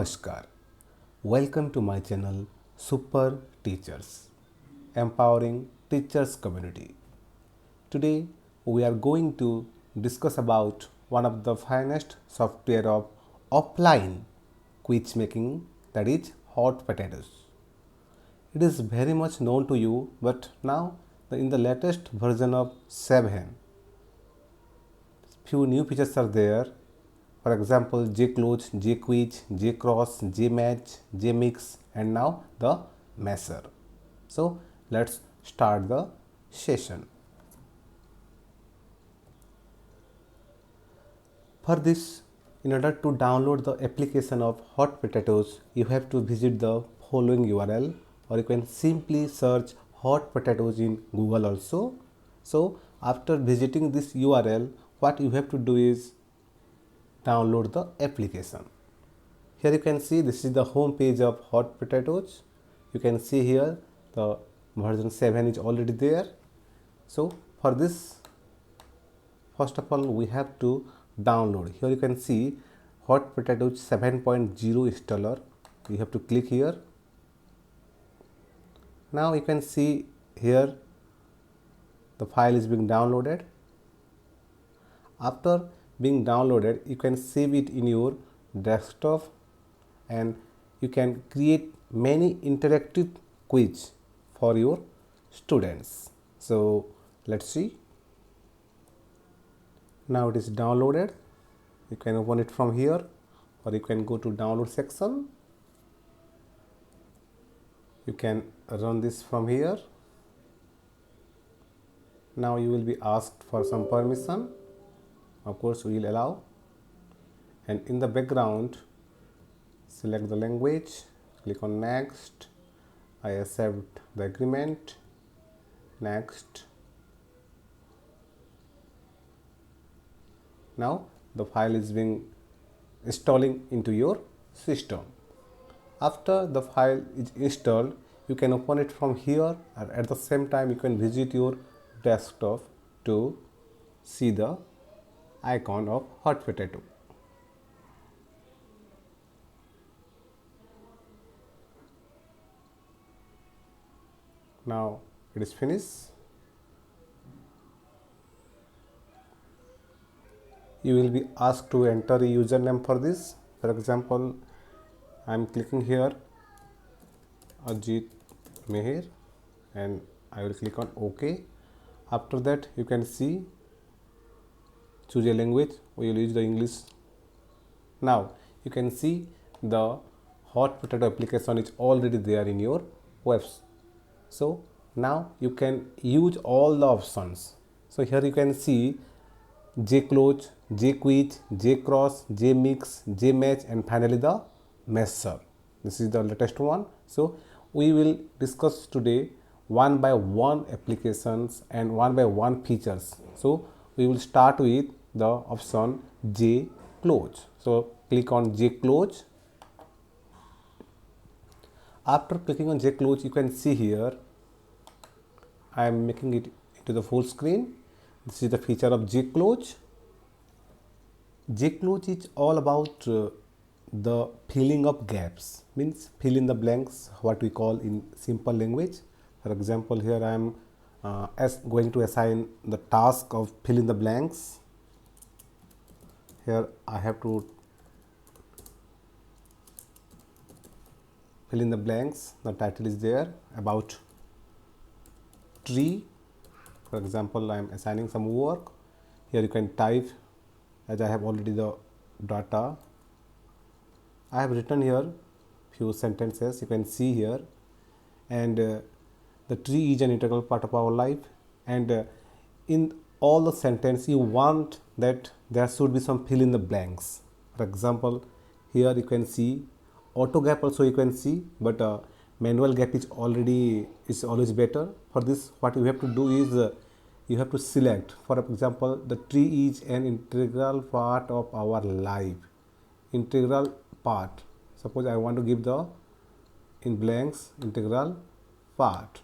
Namaskar. Welcome to my channel Super Teachers, empowering teachers community. Today we are going to discuss about one of the finest software of offline quiz making, that is hot potatoes. It is very much known to you, but now in the latest version of 7, few new features are there. For example, JClose, JQuiz, JCross, JMatch, JMix, and now the Messer. So let's start the session. For this, in order to download the application of Hot Potatoes, you have to visit the following URL, or you can simply search Hot Potatoes in Google also. So after visiting this URL, what you have to do is download the application. Here you can see this is the home page of Hot Potatoes. You can see here the version 7 is already there. So for this, first of all we have to download. Here you can see Hot Potatoes 7.0 installer. You have to click here. Now you can see here the file is being downloaded. After being downloaded, you can save it in your desktop and you can create many interactive quiz for your students. So let's see. Now it is downloaded. You can open it from here, or you can go to download section. You can run this from here. Now you will be asked for some permission. Of course we will allow, and in the background select the language, click on next. I accept the agreement, next. Now the file is being installing into your system. After the file is installed, you can open it from here, and at the same time you can visit your desktop to see the icon of Hot Potato. Now it is finished. You will be asked to enter a username for this. For example, I am clicking here Ajit Meher and I will click on OK. After that you can see choose a language. We will use the English. Now you can see the Hot Potato application is already there in your website. So now you can use all the options. So here you can see JClose, JQuiz, JCross, JMix, JMatch, and finally the Messer. This is the latest one. So we will discuss today one by one applications and one by one features. So we will start with the option JClose. So click on JClose. After clicking on JClose, you can see here I am making it into the full screen. This is the feature of JClose. JClose is all about the filling of gaps, means fill in the blanks, what we call in simple language. For example, here I am going to assign the task of fill in the blanks. Here I have to fill in the blanks. The title is there about tree. For example, I am assigning some work. Here you can type, as I have already the data. I have written here few sentences, you can see here, and the tree is an integral part of our life, and in all the sentence you want that there should be some fill in the blanks. For example, here you can see auto gap also you can see, but manual gap is always better. For this, what you have to do is you have to select, for example, the tree is an integral part of our life. Integral part. Suppose I want to give the in blanks integral part.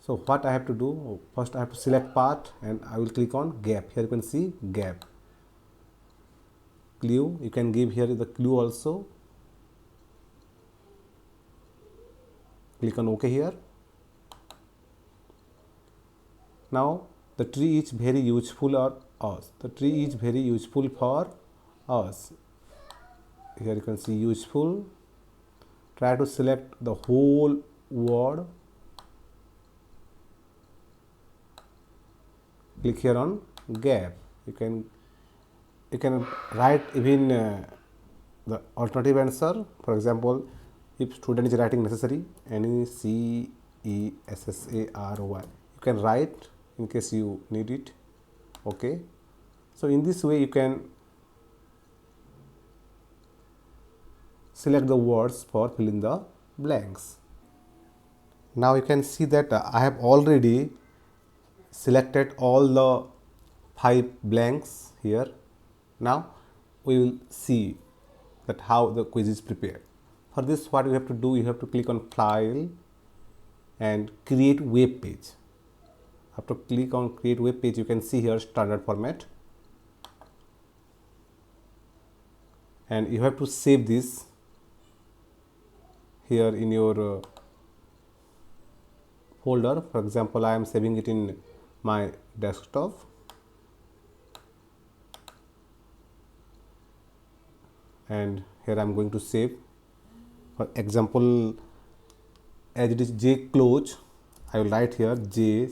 So what I have to do, first I have to select part and I will click on gap. Here you can see gap. Clue, you can give here the clue also. click on OK here. Now the tree is very useful for us. The tree is very useful for us. Here you can see useful. Try to select the whole word. Click here on gap. You can write even the alternative answer. For example, if student is writing necessary, NECESSARY, you can write in case you need it. Okay, so in this way you can select the words for fill in the blanks. Now you can see that I have already selected all the 5 blanks here. Now we will see that how the quiz is prepared. For this, what you have to do, you have to click on file and create web page. After click on create web page, you can see here standard format, and you have to save this here in your folder. For example, I am saving it in my desktop. And here I am going to save. For example, as it is J close, I will write here J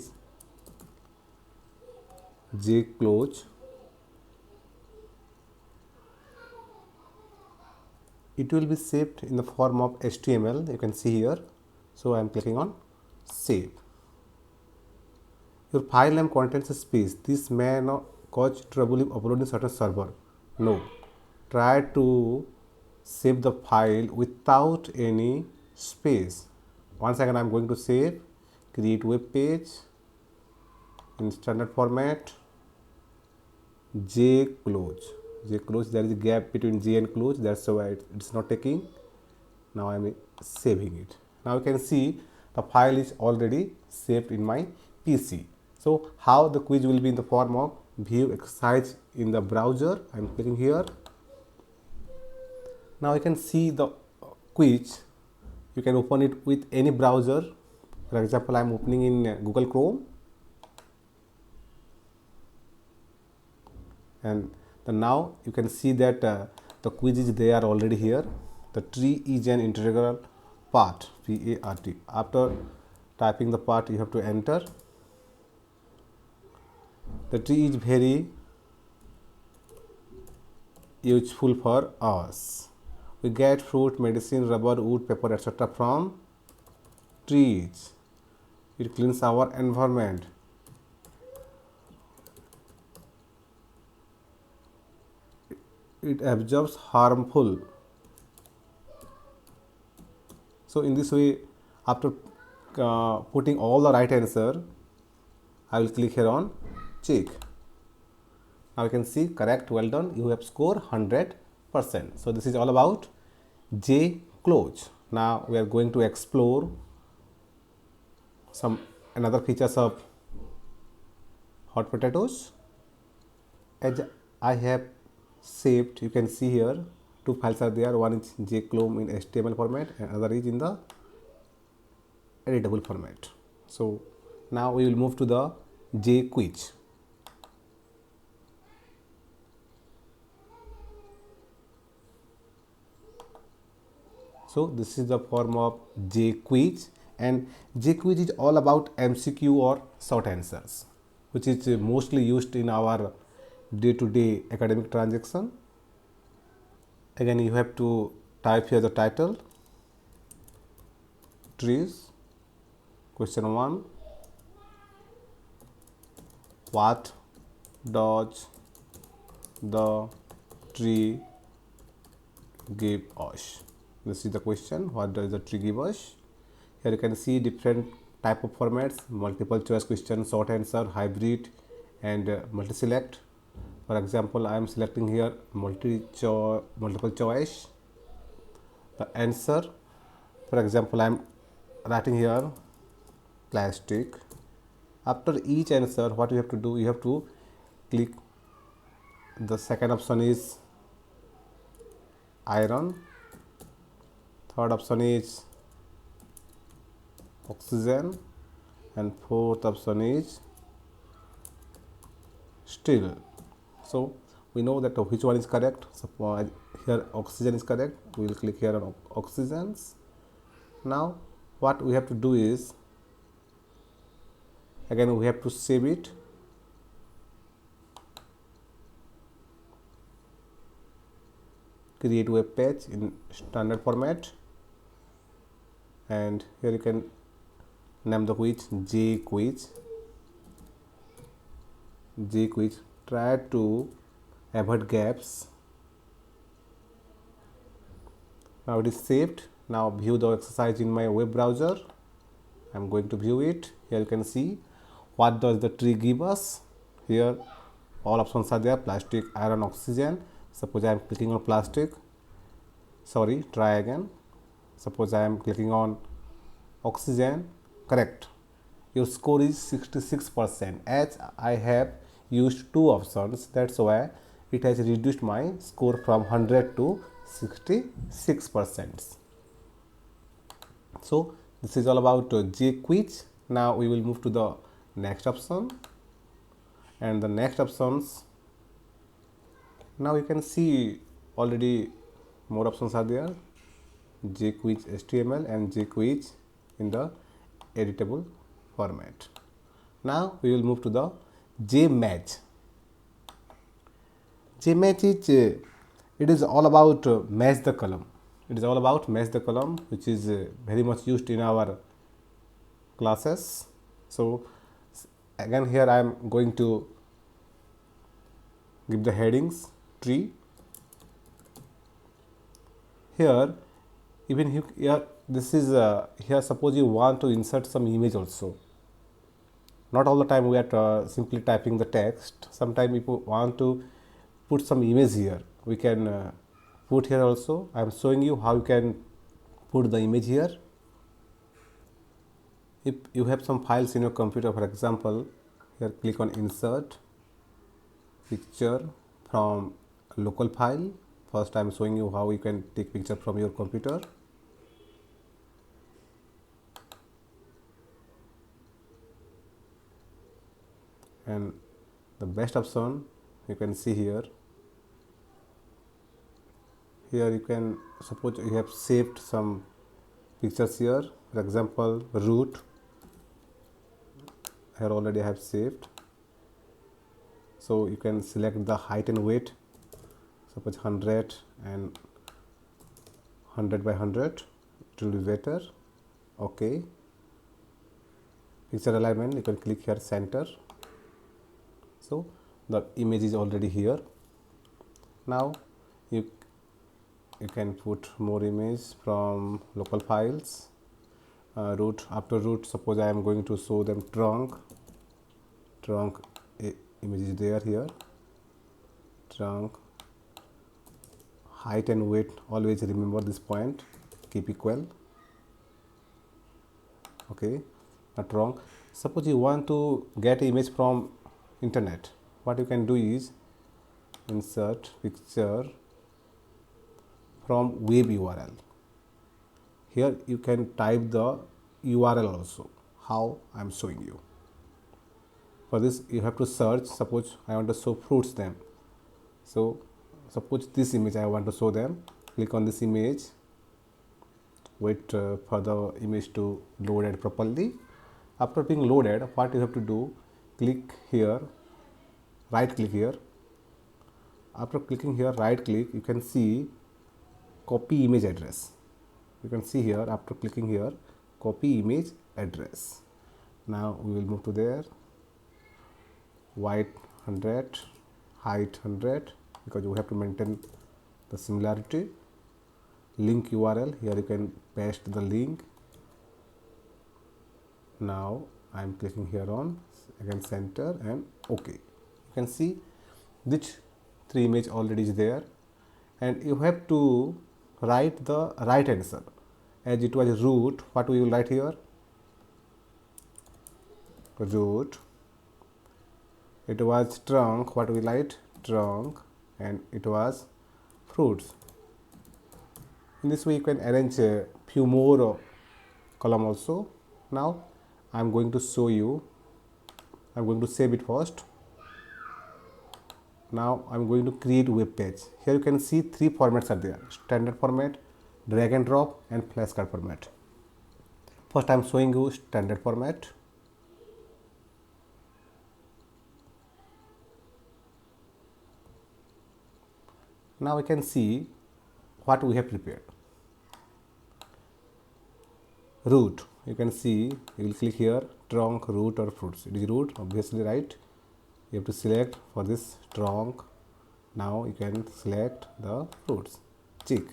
close. It will be saved in the form of HTML. You can see here. So I am clicking on save. Your file name contains a space. This may not cause trouble if uploading certain server. No. Try to save the file without any space. Once again, I am going to save, create web page in standard format, J close. There is a gap between J and close, that's why it's not taking. Now I am saving it. Now you can see the file is already saved in my PC. So how the quiz will be in the form of view exercise in the browser. I am clicking here. Now you can see the quiz. You can open it with any browser. For example, I am opening in Google Chrome, and now you can see that the quiz is there already here. The tree is an integral part, PART. After typing the part, you have to enter. The tree is very useful for us. We get fruit, medicine, rubber, wood, paper, etc. from trees. It cleans our environment. It absorbs harmful. So in this way, after putting all the right answer, I will click here on check. Now you can see correct, well done, you have scored 100%. So this is all about J close. Now we are going to explore some another features of hot potatoes. As I have saved, you can see here 2 files are there. One is jclone in HTML format and other is in the editable format. So now we will move to the jquiz. So this is the form of jquiz, and jquiz is all about MCQ or short answers, which is mostly used in our day-to-day academic transaction. Again, you have to type here the title, trees, question 1, what does the tree give us? This is the question, what does the tree give us? Here you can see different type of formats: multiple choice question, short answer, hybrid, and multi-select. For example, I am selecting here multiple choice. The answer, for example, I am writing here plastic. After each answer, what you have to do, you have to click. The second option is iron. Third option is oxygen, and fourth option is still. So we know that which one is correct. Suppose here oxygen is correct, we will click here on oxygens. Now what we have to do is, again we have to save it. Create web page in standard format, and here you can name the quiz jQuiz. jQuiz. Try to avoid gaps. Now it is saved. Now view the exercise in my web browser. I am going to view it. Here you can see what does the tree give us. Here all options are there: plastic, iron, oxygen. Suppose I am clicking on plastic. Sorry, try again. Suppose I am clicking on oxygen. Correct. Your score is 66%. As I have used two options, that's why it has reduced my score from 100 to 66%. So this is all about jQuiz. Now we will move to the next option, and the next options, now you can see already more options are there: jQuiz HTML and jQuiz in the editable format. Now we will move to the JMatch. JMatch is it is all about match the column. It is all about match the column, which is very much used in our classes. So again here I am going to give the headings tree. Here even here this is here suppose you want to insert some image also. Not all the time we are simply typing the text. Sometimes if you want to put some image here, we can put here also. I am showing you how you can put the image here. If you have some files in your computer, for example, here click on insert picture from local file. First I am showing you how you can take picture from your computer. And the best option you can see here. Here you can suppose you have saved some pictures here. For example, root. Here already I have saved. So you can select the height and weight. Suppose 100 and 100 by 100. It will be better. Okay. Picture alignment. You can click here center. So the image is already here. Now you can put more image from local files. Root, after root, suppose I am going to show them trunk image is there here. Trunk, height and weight, always remember this point, keep equal. Okay, not wrong. Suppose you want to get image from internet, what you can do is insert picture from web URL. Here you can type the URL also, how I am showing you. For this you have to search. Suppose I want to show fruits them. So suppose this image I want to show them. Click on this image, wait for the image to load it properly. After being loaded, what you have to do, click here, right click here. After clicking here, right click, you can see copy image address. You can see here, after clicking here, copy image address. Now we will move to there. Width 100, height 100, because you have to maintain the similarity. Link URL, here you can paste the link. Now I am clicking here on again center and OK. You can see which three image already is there, and you have to write the right answer. As it was root, what we will write here? Root. It was trunk, what we write? Trunk. And it was fruits. In this way you can arrange a few more column also. Now I'm going to show you, I'm going to save it first. Now I'm going to create web page. Here you can see three formats are there: standard format, drag and drop, and flashcard format. First I'm showing you standard format. Now we can see what we have prepared. Root, you can see, you will click here, trunk, root or fruits. It is root, obviously, right? You have to select for this trunk. Now you can select the fruits. Check.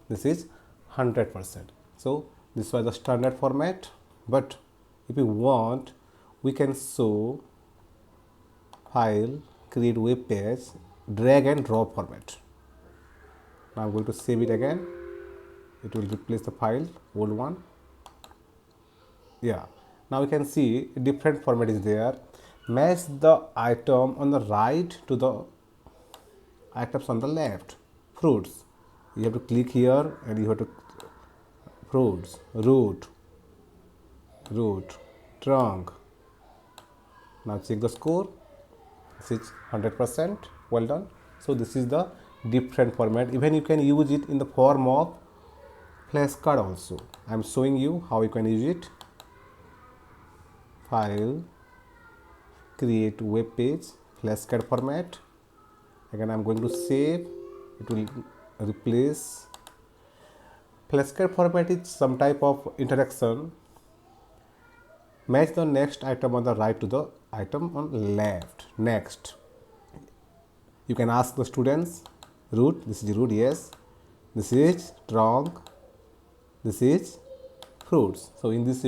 This is 100%. So this was the standard format, but if you want, we can show file, create web page, drag and drop format. Now I'm going to save it again. It will replace the file, old one. Yeah, now you can see different format is there. Match the item on the right to the items on the left. Fruits, you have to click here and you have to fruits, root, trunk. Now check the score. This is 100%. Well done. So this is the different format. Even you can use it in the form of flashcard also. I am showing you how you can use it. File, create web page, flashcard format. Again I'm going to save. It will replace. Flashcard format is some type of interaction. Match the next item on the right to the item on left. Next, you can ask the students, root, this is root, yes, this is trunk, this is fruits. So in this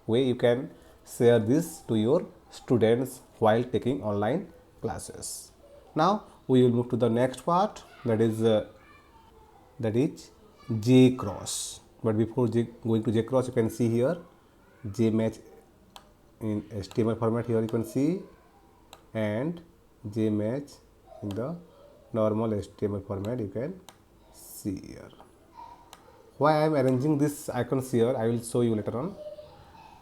way you can share this to your students while taking online classes. Now we will move to the next part, that is J cross. But before going to J cross, you can see here J match in HTML format, here you can see, and J match in the normal HTML format you can see here. Why I am arranging this icons here, I will show you later on.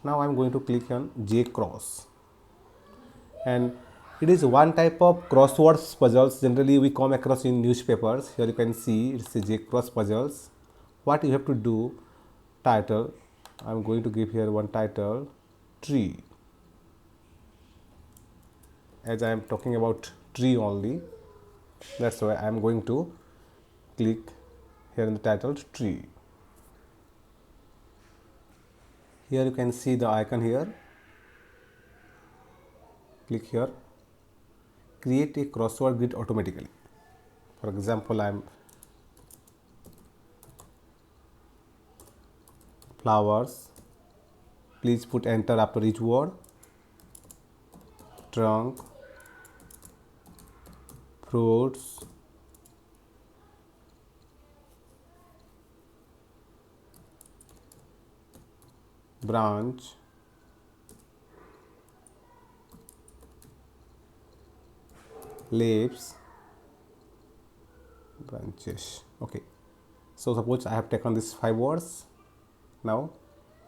Now I am going to click on J cross, and it is one type of crosswords puzzles. Generally we come across in newspapers. Here you can see it's a J cross puzzles. What you have to do, title, I am going to give here one title, tree. As I am talking about tree only, that's why I am going to click here in the title, tree. Here you can see the icon here. Click here, create a crossword grid automatically. For example, I am flowers. Please put enter after each word. Trunk, fruits, branch, leaves, branches. Okay, so suppose I have taken these 5 words. Now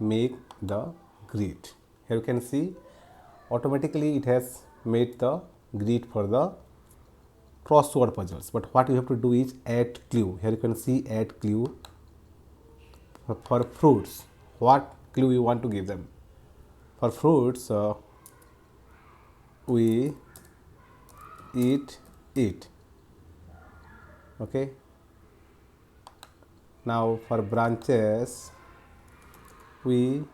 make the grid. Here you can see automatically it has made the grid for the crossword puzzles. But what you have to do is add clue. Here you can see add clue for fruits. What clue you want to give them? For fruits, we eat it. Okay. Now for branches, we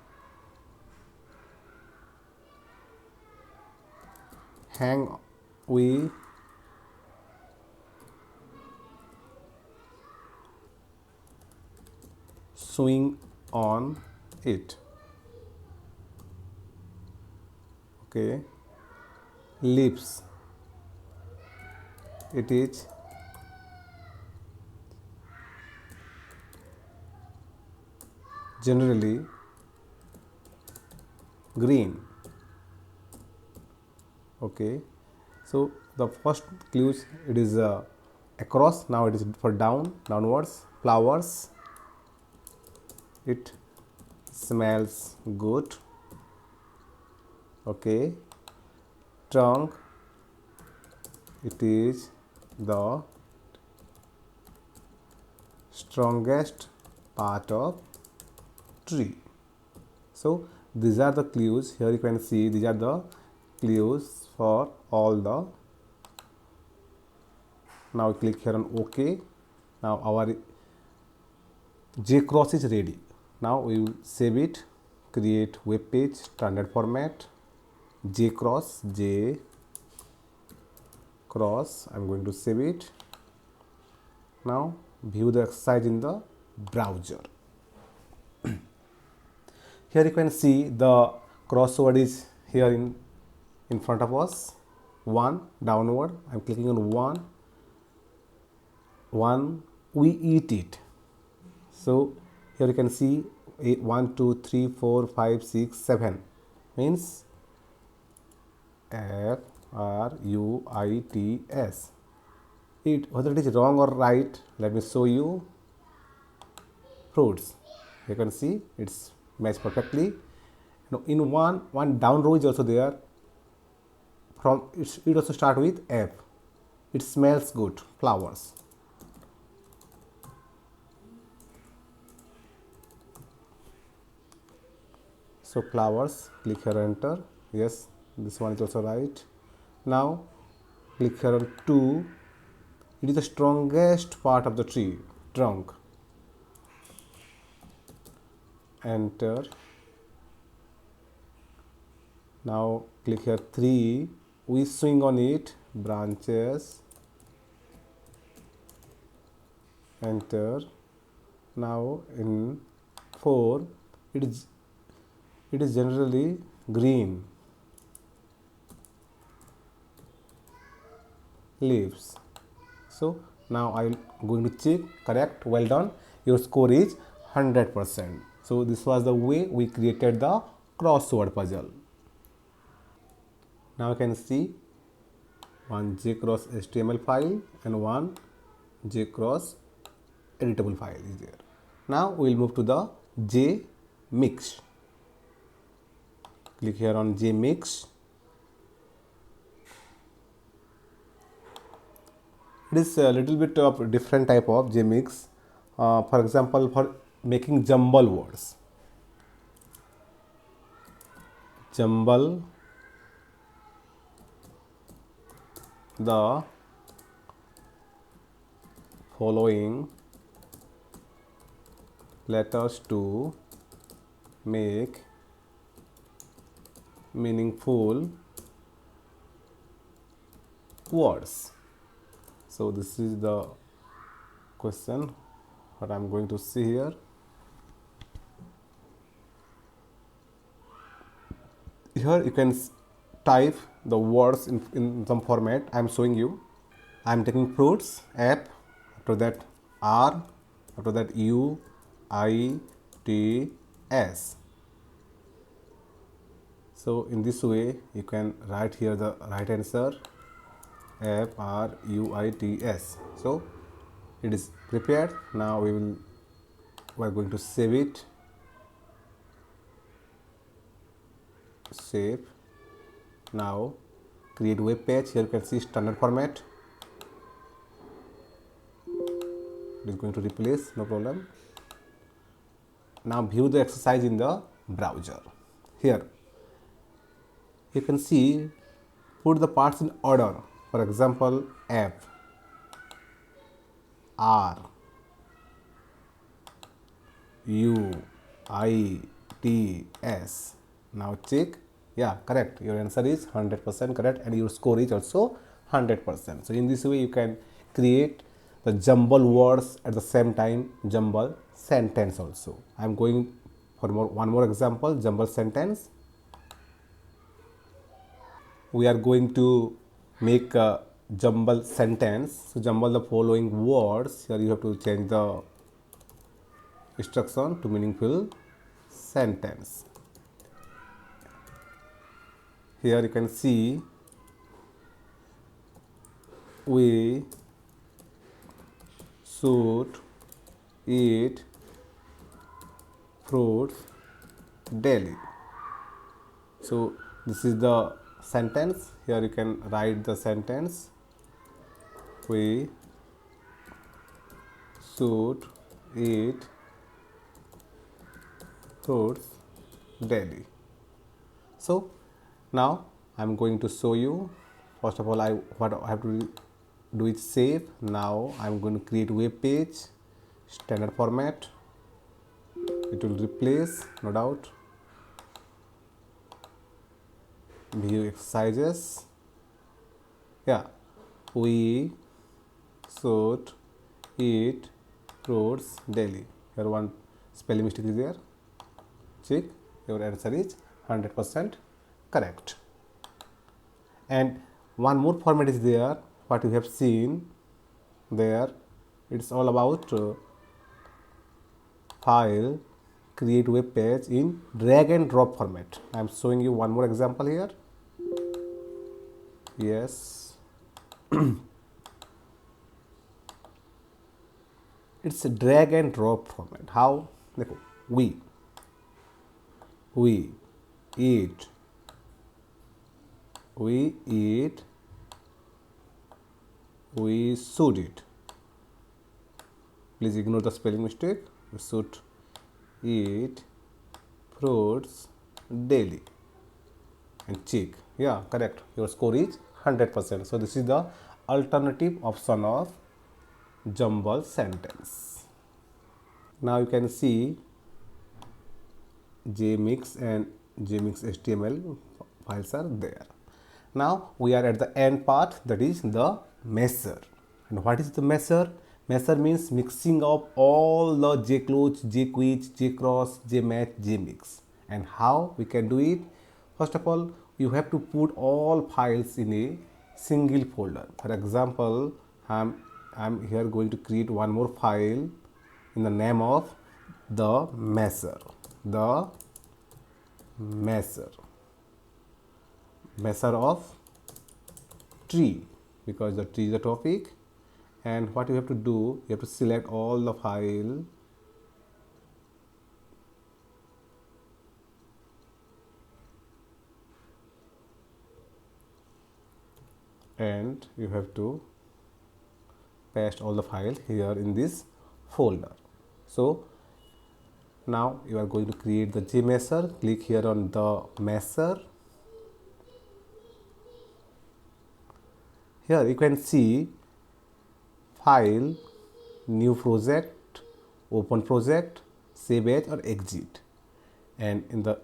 swing on it. Okay. Leaves, it is generally green. Okay, so the first clues, it is across. Now it is for downwards. Flowers, it smells good. Okay, trunk, it is the strongest part of tree. So these are the clues. Here you can see these are the clues for all the. Now click here on OK. Now our JCross is ready. Now we will save it, create web page, standard format, JCross, I'm going to save it. Now view the exercise in the browser. Here you can see the crossword is here in front of us. 1 downward. I'm clicking on 1. We eat it. So here you can see 1, 2, 3, 4, 5, 6, 7 means fruits. It, whether it is wrong or right, let me show you. Fruits. You can see it's matched perfectly. Now in one down row is also there. From it also start with F. It smells good. Flowers. So flowers, click here, enter. Yes, this one is also right. Now click here on 2. It is the strongest part of the tree, trunk. Enter. Now click here 3. We swing on it, branches. Enter. Now in 4, it is generally green. Leaves. So now I am going to check. Correct. Well done. Your score is 100%. So this was the way we created the crossword puzzle. Now you can see one JCross HTML file and one JCross editable file is there. Now we will move to the JMix. Click here on JMix. It is a little bit of different type of JMix. For example, for making jumble words. Jumble the following letters to make meaningful words. So this is the question what I am going to see here. Here you can type the words in some format. I am showing you. I am taking fruits, F, after that R, after that U, I, T, S. So in this way you can write here the right answer, fruits. So it is prepared. Now we are going to save it. Save. Now create web page. Here you can see standard format. It is going to replace, no problem. Now view the exercise in the browser. Here you can see, put the parts in order. For example, F, R, U, I, T, S. Now check. Yeah, correct. Your answer is 100% correct and your score is also 100%. So in this way you can create the jumble words at the same time jumble sentence also. I am going for one more example, jumble sentence. We are going to make a jumble sentence. So jumble the following words. Here you have to change the instruction to meaningful sentence. Here you can see we should eat fruits daily. So this is the sentence. Here you can write the sentence. We should eat fruits daily. So now I'm going to show you. First of all, what I have to do is save. Now I'm going to create web page, standard format. It will replace, no doubt. View exercises. Yeah, we should eat fruits daily. Here one spelling mistake is there. Check, your answer is 100% correct. And one more format is there, what you have seen there. It's all about file, create web page in drag and drop format. I am showing you one more example here. Yes. It's a drag and drop format. How? Look, we eat, we should eat. Please ignore the spelling mistake. We should eat fruits daily. And check. Yeah, correct. Your score is 100%. So this is the alternative option of jumble sentence. Now you can see JMix and JMix HTML files are there. Now we are at the end part, that is the measure. And what is the measure? Measure means mixing of all the JClose, JQuiz, JCross, JMatch, JMix. And how we can do it? First of all, you have to put all files in a single folder. For example, I'm here going to create one more file in the name of the measure. The measure of tree, because the tree is the topic. And what you have to do, you have to select all the file and you have to paste all the file here in this folder. So now you are going to create the JMeasure. Click here on the measure. Here you can see file, new project, open project, save as or exit, and in the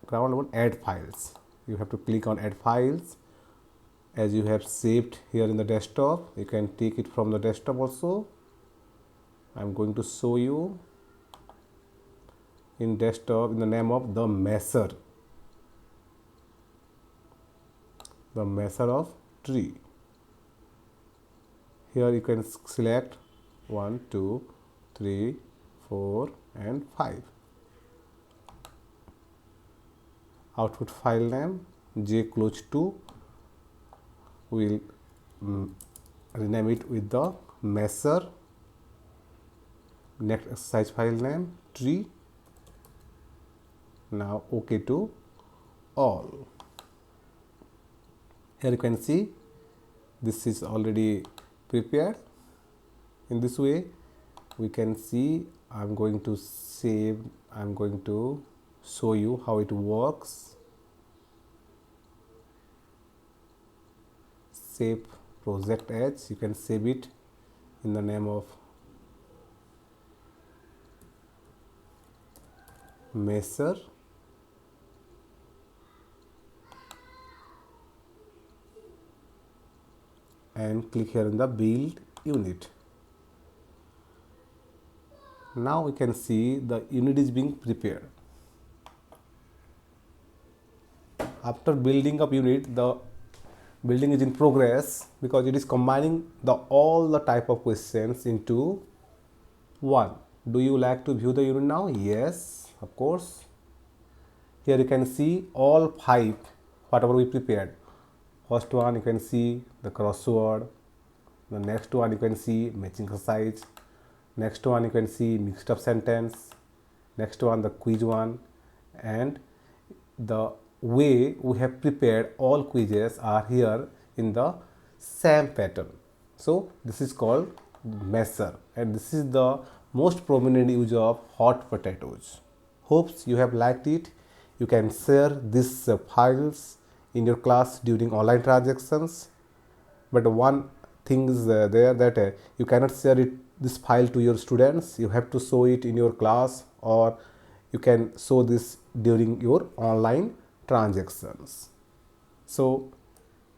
ground one, add files. You have to click on add files. As you have saved here in the desktop, you can take it from the desktop also. I'm going to show you in desktop in the name of the measure of tree. Here you can select 1, 2, 3, 4 and 5. Output file name JClose2. We'll rename it with the measure. Next exercise file name tree. Now OK to all. Here you can see this is already prepared. In this way we can see, I'm going to save, I'm going to show you how it works. Save project as, you can save it in the name of measure. And click here in the build unit. Now we can see the unit is being prepared. After building up unit, the building is in progress because it is combining all the type of questions into one. Do you like to view the unit now? Yes, of course. Here you can see all 5 whatever we prepared. First one you can see the crossword, the next one you can see matching exercise, next one you can see mixed up sentence, next one the quiz one, and the way we have prepared all quizzes are here in the same pattern. So this is called measure, and this is the most prominent use of hot potatoes. Hopes you have liked it. You can share these files in your class during online transactions, but one thing is there that you cannot share this file to your students. You have to show it in your class, or you can show this during your online transactions. So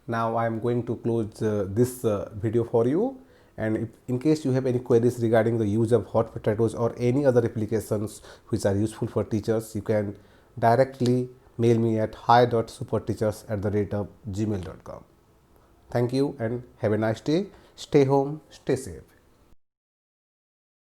now I am going to close this video for you, and if, in case you have any queries regarding the use of hot potatoes or any other applications which are useful for teachers, you can directly mail me at hi.superteachers@gmail.com. Thank you and have a nice day. Stay home, stay safe.